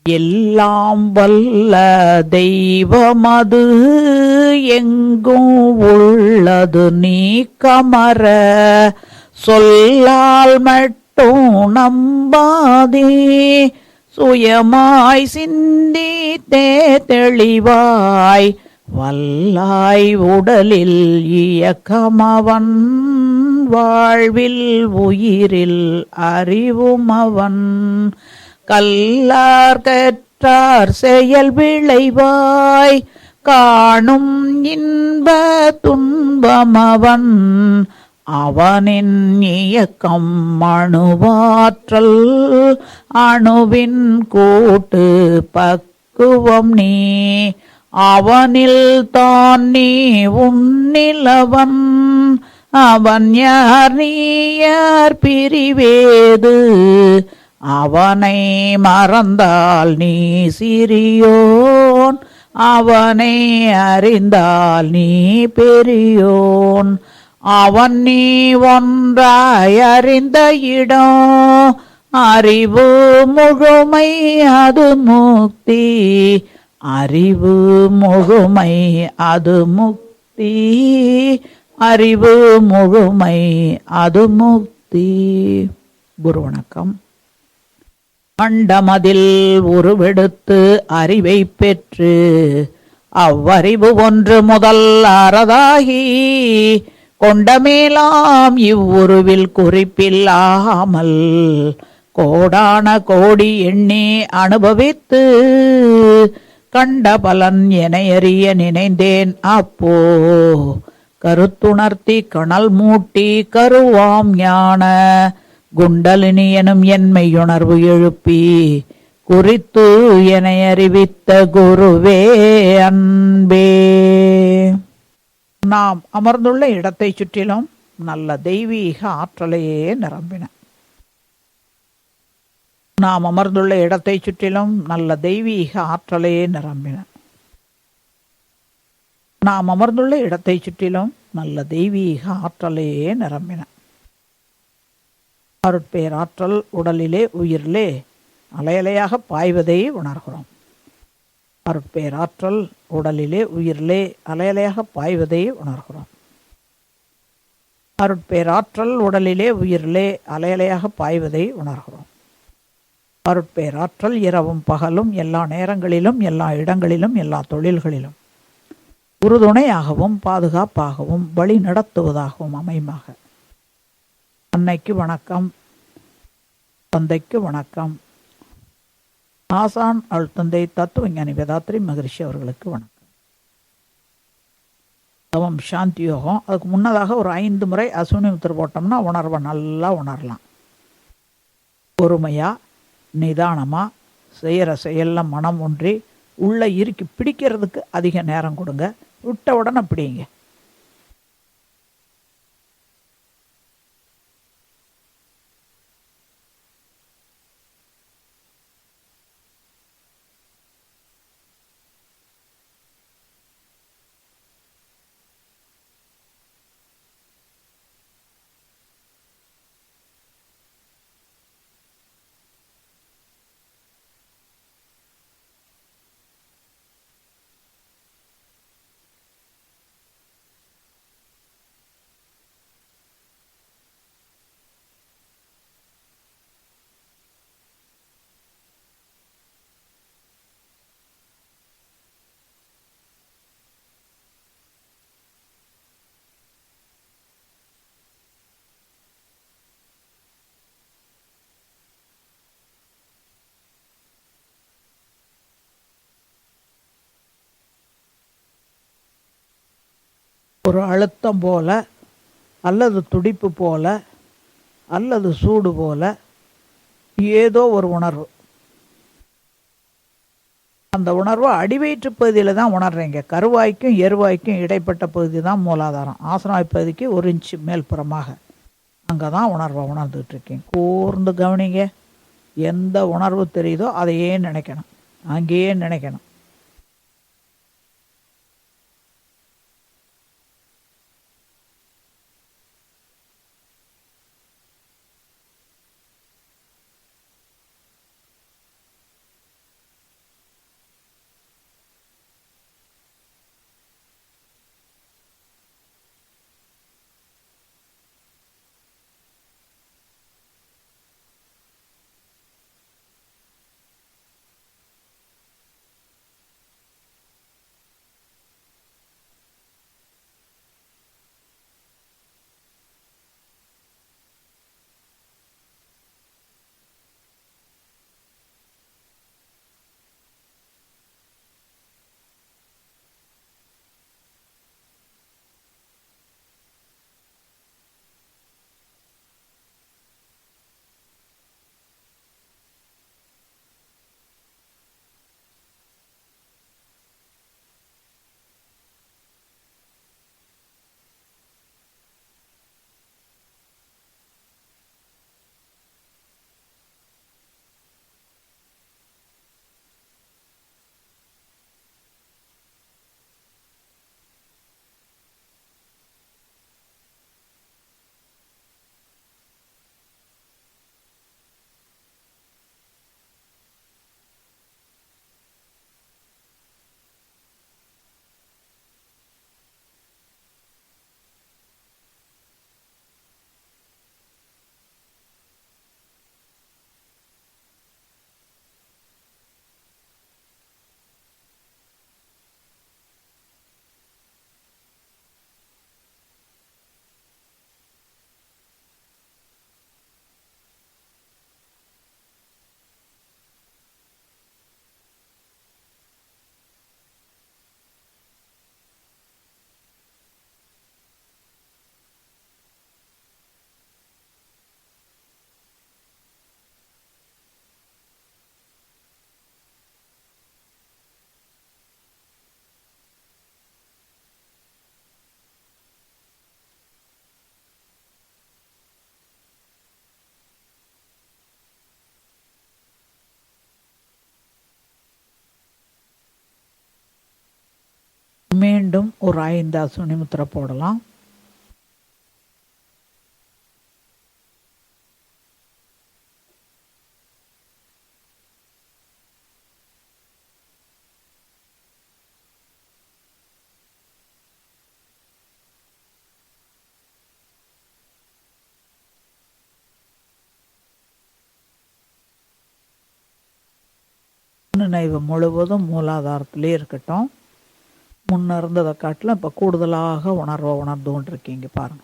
எல்லாம் வல்ல தெய்வமது எங்கும் உள்ளது நீக்கமற சொல்லால் மட்டும் நம்பாதே சுயமாய் சிந்தித்தே தெளிவாய் வல்லாய் உடலில் இயக்கமவன் வாழ்வில் உயிரில் அறிவுமவன் கல்லார் கற்றார் செயல் விளைவாய் காணும் இன்ப துன்பமவன் அவனின் இயக்கம் அணுவாற்றல் அணுவின் கூட்டு பக்குவம் நீ அவனில் தான் நீ உன்னிலவன் அவன் யார் நீ யார் பிரிவேது அவனை மறந்தால் நீ சிறியோன் அவனை அறிந்தால் நீ பெரியோன் அவன் நீ ஒன்றாய் அறிந்த இடம் அறிவு முழுமை அது முக்தி அறிவு முழுமை அது முக்தி அறிவு முழுமை அது முக்தி. குரு வணக்கம். மண்டமதில் உருவெடுத்து அறிவை பெற்று அவ்வறிவு ஒன்று முதல் அறதாகி கொண்டமேலாம் இவ்வுருவில் குறிப்பில்லாமல் கோடான கோடி எண்ணி அனுபவித்து கண்ட பலன் என அறிய நினைந்தேன் அப்போ கருத்துணர்த்தி கணல் மூட்டி கருவாம் ஞான குண்டலினி எனும் என்மையுணர்வு எழுப்பி குறித்து என அறிவித்த குருவே அன்பே. நாம் அமர்ந்துள்ள இடத்தை சுற்றிலும் நல்ல தெய்வீக ஆற்றலையே நிரம்பின. நாம் அமர்ந்துள்ள இடத்தை சுற்றிலும் நல்ல தெய்வீக ஆற்றலையே நிரம்பின. நாம் அமர்ந்துள்ள இடத்தை சுற்றிலும் நல்ல தெய்வீக ஆற்றலையே நிரம்பின. அருட்பேராற்றல் உடலிலே உயிரிலே அலையலையாக பாய்வதை உணர்கிறோம். அருட்பேராற்றல் உடலிலே உயிரிலே அலையலையாக பாய்வதை உணர்கிறோம். அருட்பேராற்றல் உடலிலே உயிரிலே அலையலையாக பாய்வதை உணர்கிறோம். அருட்பேராற்றல் இரவும் பகலும் எல்லா நேரங்களிலும் எல்லா இடங்களிலும் எல்லா தொழில்களிலும் உறுதுணையாகவும் பாதுகாப்பாகவும் வழி நடத்துவதாகவும் அமையுமாக. அன்னைக்கு வணக்கம், தந்தைக்கு வணக்கம், ஆசான் அழுத்தந்தை தத்துவஞானி வேதாத்ரி மகரிஷி அவர்களுக்கு வணக்கம். தவம் சாந்தி யோகம். அதுக்கு முன்னதாக ஒரு 5 முறை அசுனி முத்திரை போட்டோம்னா உணர்வை நல்லா உணரலாம். பொறுமையாக நிதானமாக செய்கிற செயலில் மனம் ஒன்றி உள்ள இறுக்கி பிடிக்கிறதுக்கு அதிக நேரம் கொடுங்க. விட்ட உடனே பிடிங்க. ஒரு அழுத்தம் போல அல்லது துடிப்பு போல அல்லது சூடு போல ஏதோ ஒரு உணர்வு. அந்த உணர்வு அடிவயிற்று பகுதியில் தான் உணர்றீங்க. கருவாய்க்கும் எருவாய்க்கும் இடைப்பட்ட பகுதி தான் மூலாதாரம். ஆசனவாய் பகுதிக்கு 1 இன்ச்சு மேல்புறமாக அங்கே தான் உணர்வை உணர்ந்துட்டு இருக்கீங்க. கூர்ந்து கவனிங்க. எந்த உணர்வு தெரியுதோ அதையே நினைக்கணும், அங்கேயே நினைக்கணும். மீண்டும் ஒரு 5 அசுனி முத்திரை போடலாம். நினைவு முழுவதும் மூலாதாரத்திலே இருக்கட்டும். முன்ன இருந்ததை காட்டிலும் இப்போ கூடுதலாக உணர்வை உணர்ந்து கொண்டிருக்கீங்க பாருங்க.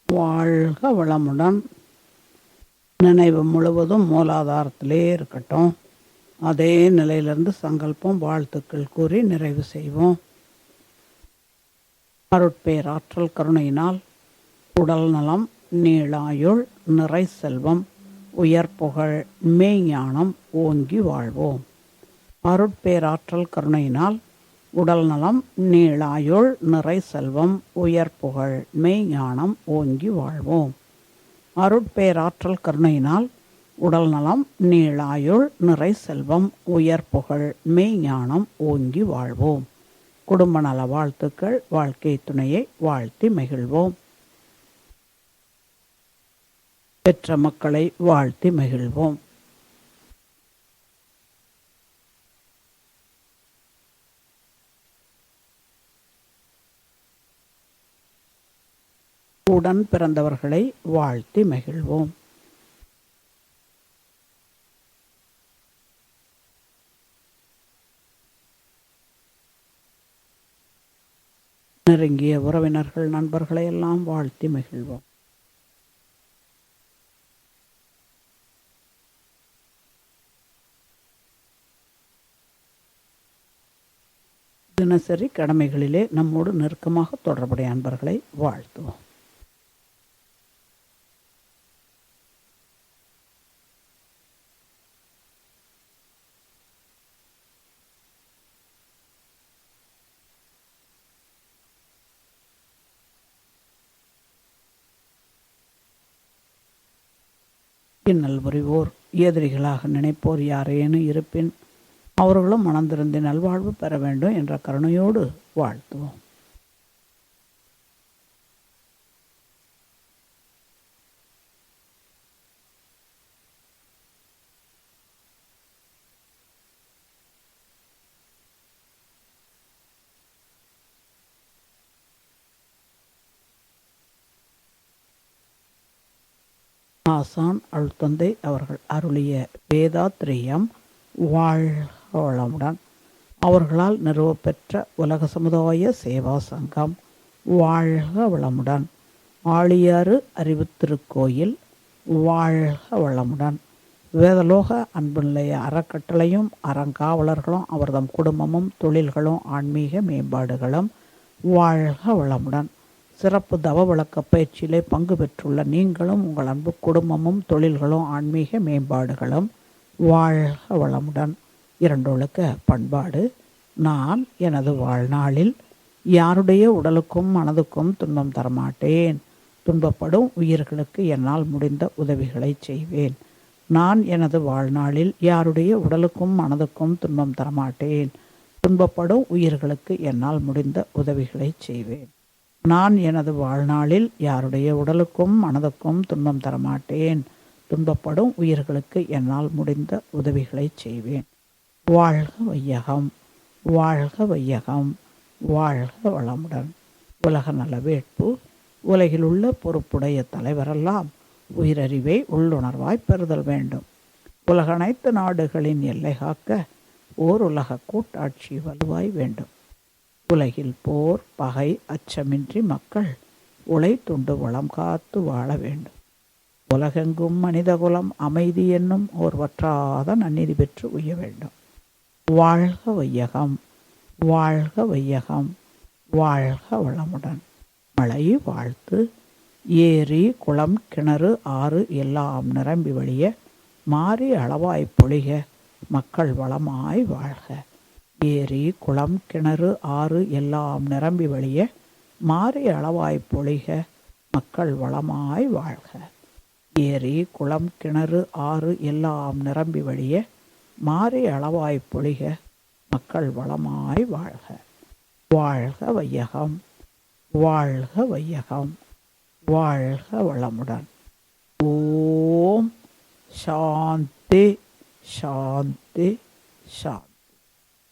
வாழ்க வளமுடன். நினைவு முழுவதும் மூலாதாரத்திலே இருக்கட்டும். அதே நிலையிலிருந்து சங்கல்பம் வாழ்த்துக்கள் கூறி நிறைவு செய்வோம். அருட்பேராற்றல் கருணையினால் உடல் நலம், நீளாயுள், நிறை செல்வம், உயர் புகழ், மெய்ஞானம் ஓங்கி வாழ்வோம். அருட்பேராற்றல் கருணையினால் உடல் நலம், நீளாயுள், நிறை செல்வம், உயர் புகழ், மெய்ஞானம் ஓங்கி வாழ்வோம். அருட்பேராற்றல் கருணையினால் உடல் நலம், நீளாயுள், நிறை செல்வம், உயர் புகழ், மெய்ஞானம் ஓங்கி வாழ்வோம். குடும்ப நல வாழ்த்துக்கள். வாழ்க்கை துணையை வாழ்த்தி மகிழ்வோம். பெற்ற மக்களை வாழ்த்தி மகிழ்வோம். உடன் பிறந்தவர்களை வாழ்த்தி மகிழ்வோம். நெருங்கிய உறவினர்கள், நண்பர்களை எல்லாம் வாழ்த்தி மகிழ்வோம். தினசரி கடமைகளிலே நம்மோடு நெருக்கமாக தொடர்புடைய அன்பர்களை வாழ்த்துவோம். இன்னல் புரிவோர், எதிரிகளாக நினைப்போர் யாரேனும் இருப்பின் அவர்களும் மனந்திருந்தி நல்வாழ்வு பெற வேண்டும் என்ற கருணையோடு வாழ்த்துவோம். ஆசான் அழுத்தந்தை அவர்கள் அருளிய வேதாத்ரீயம் வாழ்க வளமுடன். அவர்களால் நிறுவப்பெற்ற உலக சமுதாய சேவா சங்கம் வாழ்க வளமுடன். ஆழியாறு அறிவுத்திருக்கோயில் வாழ்க வளமுடன். வேதலோக அன்பு நிலைய அறக்கட்டளையும் அறங்காவலர்களும் அவர்தம் குடும்பமும் தொழில்களும் ஆன்மீக மேம்பாடுகளும் வாழ்க வளமுடன். சிறப்பு தவ விளக்க பயிற்சியிலே பங்கு பெற்றுள்ள நீங்களும் உங்கள் அன்பு குடும்பமும் தொழில்களும் ஆன்மீக மேம்பாடுகளும் வாழ்க வளமுடன். இரண்டொழுக்க பண்பாடு. நான் எனது வாழ்நாளில் யாருடைய உடலுக்கும் மனதுக்கும் துன்பம் தரமாட்டேன். துன்பப்படும் உயிர்களுக்கு என்னால் முடிந்த உதவிகளை செய்வேன். நான் எனது வாழ்நாளில் யாருடைய உடலுக்கும் மனதுக்கும் துன்பம் தரமாட்டேன். துன்பப்படும் உயிர்களுக்கு என்னால் முடிந்த உதவிகளை செய்வேன். நான் எனது வாழ்நாளில் யாருடைய உடலுக்கும் மனதுக்கும் துன்பம் தரமாட்டேன். துன்பப்படும் உயிர்களுக்கு என்னால் முடிந்த உதவிகளை செய்வேன். வாழ்க வையகம், வாழ்க வையகம், வாழ்க வளமுடன். உலக நல வேட்பு. உலகில் உள்ள பொறுப்புடைய தலைவரெல்லாம் உயிரறிவை உள்ளுணர்வாய் பெறுதல் வேண்டும். உலக அனைத்து நாடுகளின் எல்லை காக்க ஓர் உலக கூட்டாட்சி வலுவாய் வேண்டும். உலகில் போர், பகை, அச்சமின்றி மக்கள் உலை துண்டு வளம் காத்து வாழ வேண்டும். உலகெங்கும் மனிதகுலம் அமைதி என்னும் ஓர் வற்றாத நன்னீதி பெற்று உய்ய வேண்டும். வாழ்க வையகம், வாழ்க வையகம், வாழ்க வளமுடன். மழை வாழ்த்து. ஏரி, குளம், கிணறு, ஆறு எல்லாம் நிரம்பி வழிய மாறி அளவாய் பொழிக மக்கள் வளமாய் வாழ்க. ஏரி, குளம், கிணறு, ஆறு எல்லாம் நிரம்பி வழிய மாறி அளவாய் பொழிக மக்கள் வளமாய் வாழ்க. ஏரி, குளம், கிணறு, ஆறு எல்லாம் நிரம்பி வழிய மாறி அளவாய் பொழிக மக்கள் வளமாய் வாழ்க. வாழ்க வையகம், வாழ்க வையகம், வாழ்க வளமுடன். ஓம் சாந்தி சாந்தி சாந்தி.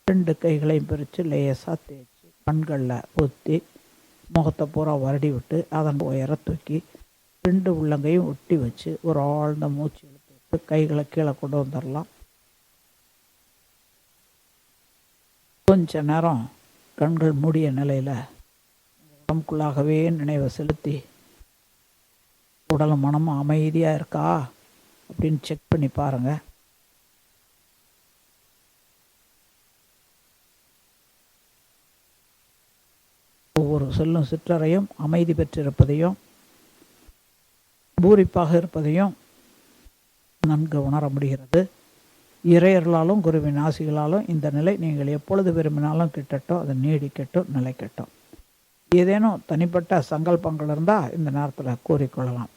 ரெண்டு கைகளையும் பிரித்து லேசாக தேய்ச்சி கண்களில் ஊற்றி முகத்தை பூரா வருடி விட்டு அதன் உயர தூக்கி ரெண்டு உள்ளங்கையும் ஒட்டி வச்சு ஒரு ஆழ்ந்த மூச்சு இழுத்து விட்டு கைகளை கீழே கொண்டு வந்துடலாம். கொஞ்ச நேரம் கண்கள் மூடிய நிலையில் உடம்புக்குள்ளாகவே நினைவை செலுத்தி உடலும் மனமும் அமைதியாக இருக்கா அப்படின்னு செக் பண்ணி பாருங்கள். ஒவ்வொரு செல்லும் சிற்றறையும் அமைதி பெற்றிருப்பதையும் பூரிப்பாக இருப்பதையும் நன்கு உணர முடிகிறது. இறையர்களாலும் குருவின் ஆசிகளாலும் இந்த நிலை நீங்கள் எப்பொழுது விரும்பினாலும் கிட்டட்டும், அது நீடிக்கட்டும், நிலைக்கட்டும். ஏதேனும் தனிப்பட்ட சங்கல்பங்கள் இருந்தால் இந்த நேரத்தில் கூறிக்கொள்ளலாம்.